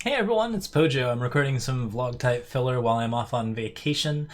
Hey everyone, it's Pojo. I'm recording some vlog type filler while I'm off on vacation,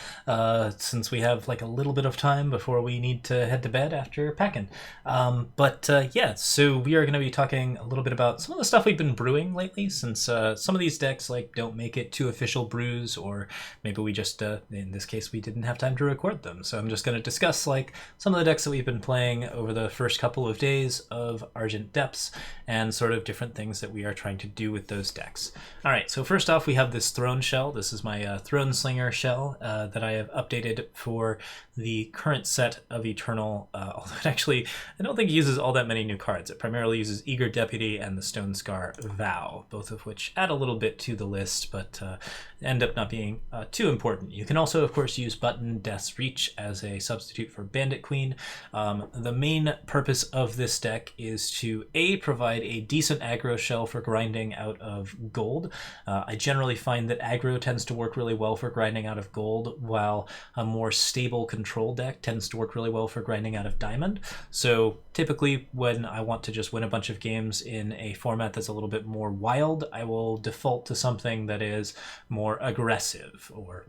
since we have like a little bit of time before we need to head to bed after packing. Yeah, so we are going to be talking a little bit about some of the stuff we've been brewing lately, since some of these decks like don't make it to official brews, or maybe we just, in this case, we didn't have time to record them. So I'm just going to discuss like some of the decks that we've been playing over the first couple of days of Argent Depths, and sort of different things that we are trying to do with those decks. All right, so first off, we have this Throne Shell. This is my Throneslinger Shell that I have updated for the current set of Eternal, although it actually, I don't think it uses all that many new cards. It primarily uses Eager Deputy and the Stonescar Vow, both of which add a little bit to the list, but end up not being too important. You can also, of course, use Button Death's Reach as a substitute for Bandit Queen. The main purpose of this deck is to, A, provide a decent aggro shell for grinding out of gold. I generally find that aggro tends to work really well for grinding out of gold, while a more stable control deck tends to work really well for grinding out of diamond. So typically when I want to just win a bunch of games in a format that's a little bit more wild, I will default to something that is more aggressive, or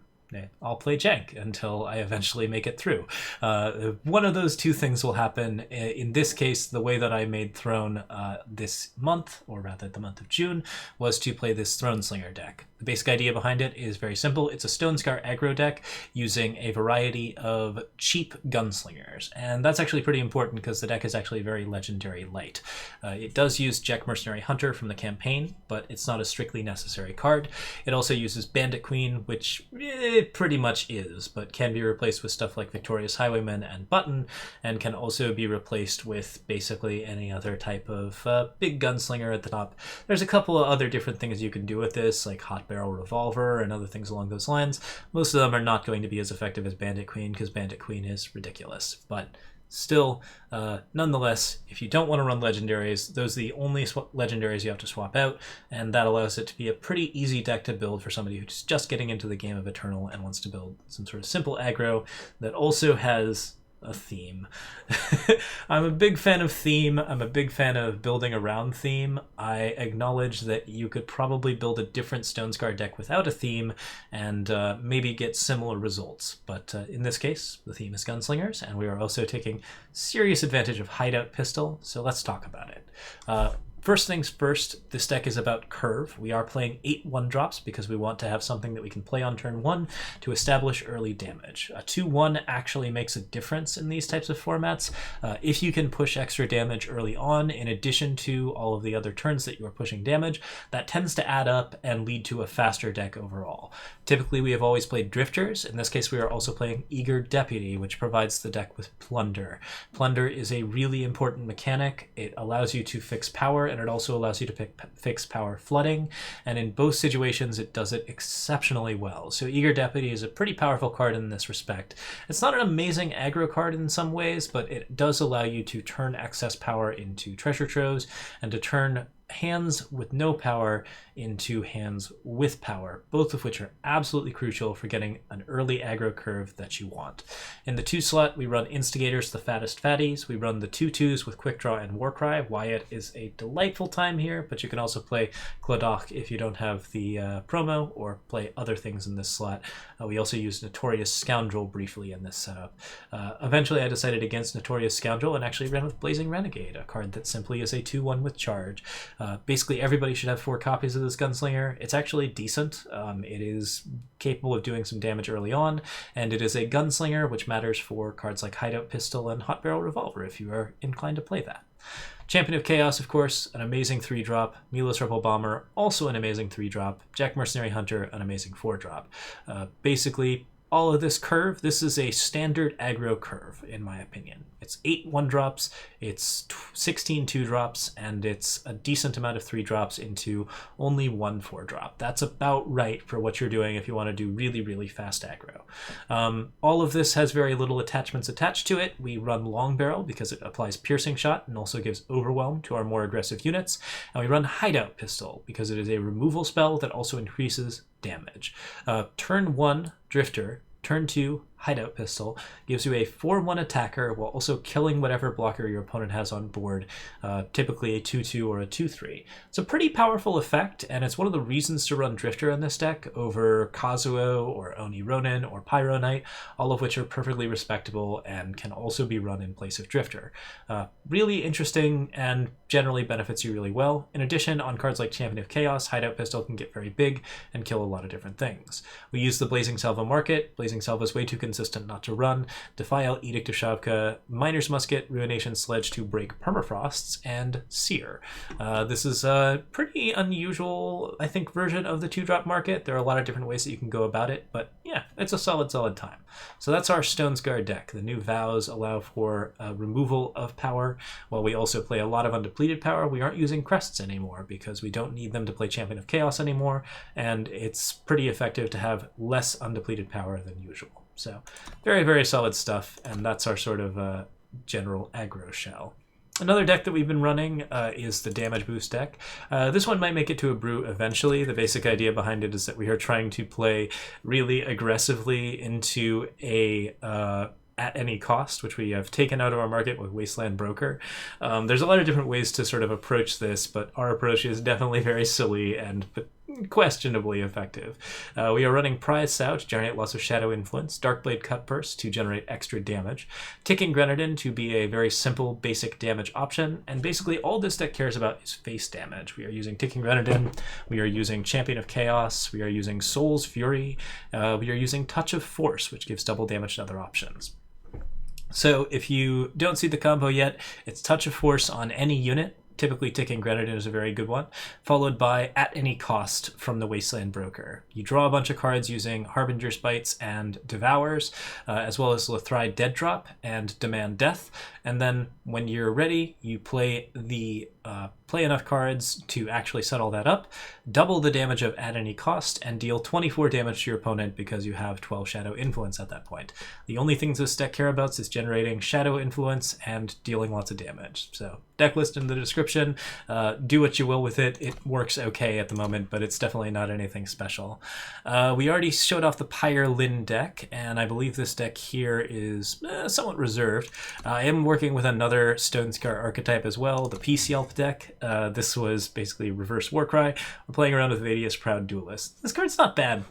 I'll play Jekk until I eventually make it through. One of those two things will happen. In this case, the way that I made Throne this month, or rather the month of June, was to play this Throneslinger deck. The basic idea behind it is very simple. It's a Stonescar aggro deck using a variety of cheap gunslingers, and that's actually pretty important because the deck is actually very legendary light. It does use Jekk Mercenary Hunter from the campaign, but it's not a strictly necessary card. It also uses Bandit Queen, which it pretty much is, but can be replaced with stuff like Victorious Highwayman and Button, and can also be replaced with basically any other type of big gunslinger at the top. There's a couple of other different things you can do with this, like Hot Barrel Revolver and other things along those lines. Most of them are not going to be as effective as Bandit Queen, because Bandit Queen is ridiculous, but still, nonetheless, if you don't want to run legendaries, those are the only legendaries you have to swap out, and that allows it to be a pretty easy deck to build for somebody who's just getting into the game of Eternal and wants to build some sort of simple aggro that also has a theme. I'm a big fan of theme. I'm a big fan of building around theme. I acknowledge that you could probably build a different Stonescar deck without a theme and maybe get similar results. But in this case, the theme is gunslingers, and we are also taking serious advantage of Hideout Pistol, so let's talk about it. First things first, this deck is about curve. We are playing 8 1-drops because we want to have something that we can play on turn 1 to establish early damage. A 2-1 actually makes a difference in these types of formats. If you can push extra damage early on, in addition to all of the other turns that you are pushing damage, that tends to add up and lead to a faster deck overall. Typically, we have always played Drifters. In this case, we are also playing Eager Deputy, which provides the deck with Plunder. Plunder is a really important mechanic. It allows you to fix power, and it also allows you to fix power flooding, and in both situations it does it exceptionally well. So Eager Deputy is a pretty powerful card in this respect. It's not an amazing aggro card in some ways, but it does allow you to turn excess power into treasure troves, and to turn hands with no power into hands with power, both of which are absolutely crucial for getting an early aggro curve that you want. In the 2 slot, we run Instigators, the fattest fatties. We run the 2/2s with Quick Draw and Warcry. Wyatt is a delightful time here, but you can also play Clodagh if you don't have the promo, or play other things in this slot. We also used Notorious Scoundrel briefly in this setup. Eventually I decided against Notorious Scoundrel and actually ran with Blazing Renegade, a card that simply is a 2/1 with charge. Basically everybody should have 4 copies of this gunslinger. It's actually decent. It is capable of doing some damage early on, and it is a gunslinger, which matters for cards like Hideout Pistol and Hot Barrel Revolver if you are inclined to play that. Champion of Chaos, of course, an amazing 3-drop. Milos Rebel Bomber, also an amazing 3-drop. Jekk Mercenary Hunter, an amazing 4-drop. Basically, all of this curve, this is a standard aggro curve, in my opinion. It's 8 1-drops, it's 16 2-drops, and it's a decent amount of 3-drops into only 1 4-drop. That's about right for what you're doing if you want to do really, really fast aggro. All of this has very little attachments attached to it. We run Longbarrel because it applies Piercing Shot and also gives Overwhelm to our more aggressive units. And we run Hideout Pistol because it is a removal spell that also increases damage. Turn 1, Drifter. Turn 2, Hideout Pistol gives you a 4/1 attacker while also killing whatever blocker your opponent has on board, typically a 2/2 or a 2/3. It's a pretty powerful effect, and it's one of the reasons to run Drifter on this deck over Kazuo or Oni Ronin or Pyro Knight, all of which are perfectly respectable and can also be run in place of Drifter. Really interesting and generally benefits you really well. In addition, on cards like Champion of Chaos, Hideout Pistol can get very big and kill a lot of different things. We use the Blazing Salvo market. Blazing Salvo is way too consistent not to run. Defile, Edict of Shavka, Miner's Musket, Ruination, Sledge to break permafrosts, and Seer. This is a pretty unusual, I think, version of the 2-drop market. There are a lot of different ways that you can go about it, but yeah, it's a solid time. So that's our Stonescar deck. The new vows allow for removal of power, while we also play a lot of undepleted power. We aren't using crests anymore because we don't need them to play Champion of Chaos anymore, and it's pretty effective to have less undepleted power than usual. So very, very solid stuff, and that's our sort of general aggro shell. Another deck that we've been running is the Damage Boost deck. This one might make it to a brew eventually. The basic idea behind it is that we are trying to play really aggressively into a at any cost, which we have taken out of our market with Wasteland Broker. There's a lot of different ways to sort of approach this, but our approach is definitely very silly and questionably effective. We are running Prize Sow to generate lots of Shadow Influence, Darkblade Cutpurse to generate extra damage, Ticking Grenadin to be a very simple basic damage option, and basically all this deck cares about is face damage. We are using Ticking Grenadin, we are using Champion of Chaos, we are using Soul's Fury, we are using Touch of Force, which gives double damage to other options. So if you don't see the combo yet, it's Touch of Force on any unit. Typically, Ticking Grenadin is a very good one, followed by At Any Cost from the Wasteland Broker. You draw a bunch of cards using Harbinger's Bites and Devours, as well as Lethride Dead Drop and Demand Death, and then when you're ready, you play enough cards to actually settle that up, double the damage of At Any Cost, and deal 24 damage to your opponent because you have 12 Shadow Influence at that point. The only things this deck cares about is generating Shadow Influence and dealing lots of damage. So deck list in the description. Do what you will with it. It works okay at the moment, but it's definitely not anything special. We already showed off the Pyre Lyn deck, and I believe this deck here is somewhat reserved. I am working with another Stonescar archetype as well, the Peace Yelp deck. This was basically reverse Warcry. We're playing around with Vadius Proud Duelist. This card's not bad.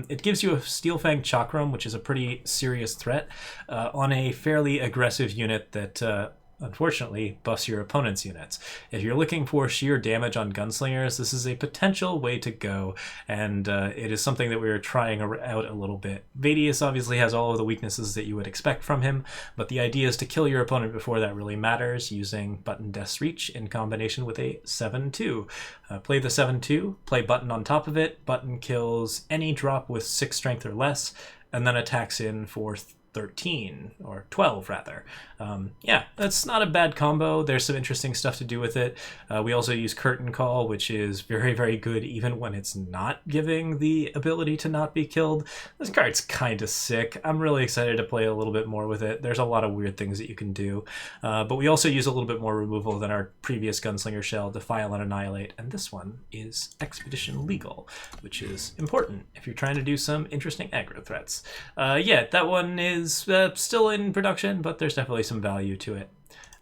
It gives you a Steelfang Chakram, which is a pretty serious threat, on a fairly aggressive unit that unfortunately buffs your opponent's units. If you're looking for sheer damage on gunslingers, this is a potential way to go, and it is something that we are trying out a little bit. Vadius obviously has all of the weaknesses that you would expect from him, but the idea is to kill your opponent before that really matters using Button Death's Reach in combination with a 7/2. Play the 7/2, play Button on top of it. Button kills any drop with 6 strength or less, and then attacks in for 13 or 12 rather. Yeah, that's not a bad combo. There's some interesting stuff to do with it. We also use Curtain Call, which is very, very good even when it's not giving the ability to not be killed. This card's kind of sick. I'm really excited to play a little bit more with it. There's a lot of weird things that you can do, but we also use a little bit more removal than our previous Gunslinger Shell, Defile and Annihilate, and this one is Expedition Legal, which is important if you're trying to do some interesting aggro threats. Yeah, that one is still in production, but there's definitely some value to it.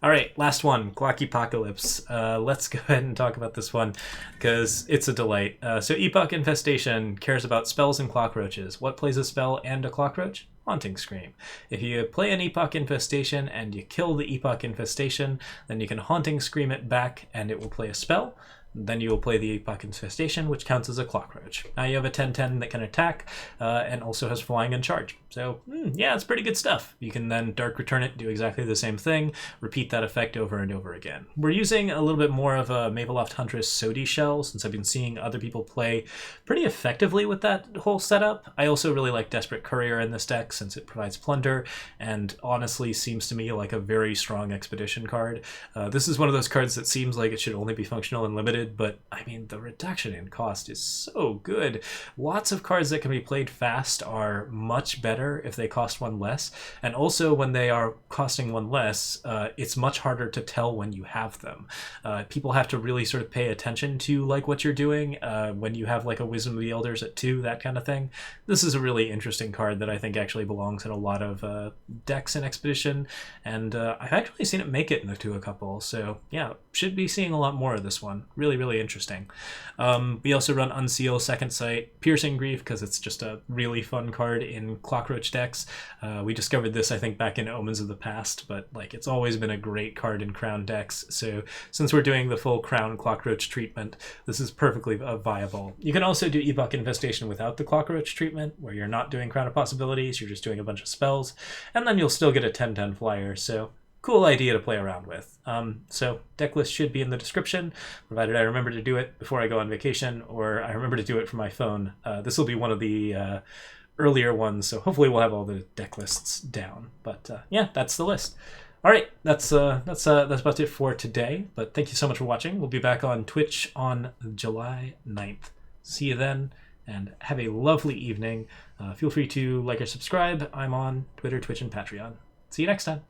All right, last one, Clock Apocalypse. Let's go ahead and talk about this one because it's a delight. So Epoch Infestation cares about spells and cockroaches. What plays a spell and a cockroach? Haunting Scream. If you play an Epoch Infestation and you kill the Epoch Infestation, then you can Haunting Scream it back and it will play a spell. Then you will play the Epoch Infestation, which counts as a cockroach. Now you have a 10/10 that can attack and also has flying and charge. So yeah, it's pretty good stuff. You can then Dark Return it, do exactly the same thing, repeat that effect over and over again. We're using a little bit more of a Maveloft Huntress Sodi shell since I've been seeing other people play pretty effectively with that whole setup. I also really like Desperate Courier in this deck since it provides plunder and honestly seems to me like a very strong expedition card. This is one of those cards that seems like it should only be functional and limited, good, but I mean, the reduction in cost is so good. Lots of cards that can be played fast are much better if they cost one less, and also when they are costing one less, it's much harder to tell when you have them. People have to really sort of pay attention to like what you're doing when you have like a Wisdom of the Elders at 2, that kind of thing. This is a really interesting card that I think actually belongs in a lot of decks in Expedition, and I've actually seen it make it into a couple, so yeah, should be seeing a lot more of this one. Really, really interesting. We also run Unseal, Second Sight, Piercing Grief, because it's just a really fun card in Clockroach decks. We discovered this, I think, back in Omens of the Past, but like it's always been a great card in Crown decks, so since we're doing the full Crown Clockroach treatment, this is perfectly viable. You can also do Epoch Infestation without the Clockroach treatment, where you're not doing Crown of Possibilities, you're just doing a bunch of spells, and then you'll still get a 10/10 flyer, so cool idea to play around with. So deck list should be in the description, provided I remember to do it before I go on vacation, or I remember to do it from my phone. This will be one of the earlier ones, so hopefully we'll have all the deck lists down. But yeah, that's the list. All right, that's about it for today. But thank you so much for watching. We'll be back on Twitch on July 9th. See you then, and have a lovely evening. Feel free to like or subscribe. I'm on Twitter, Twitch, and Patreon. See you next time.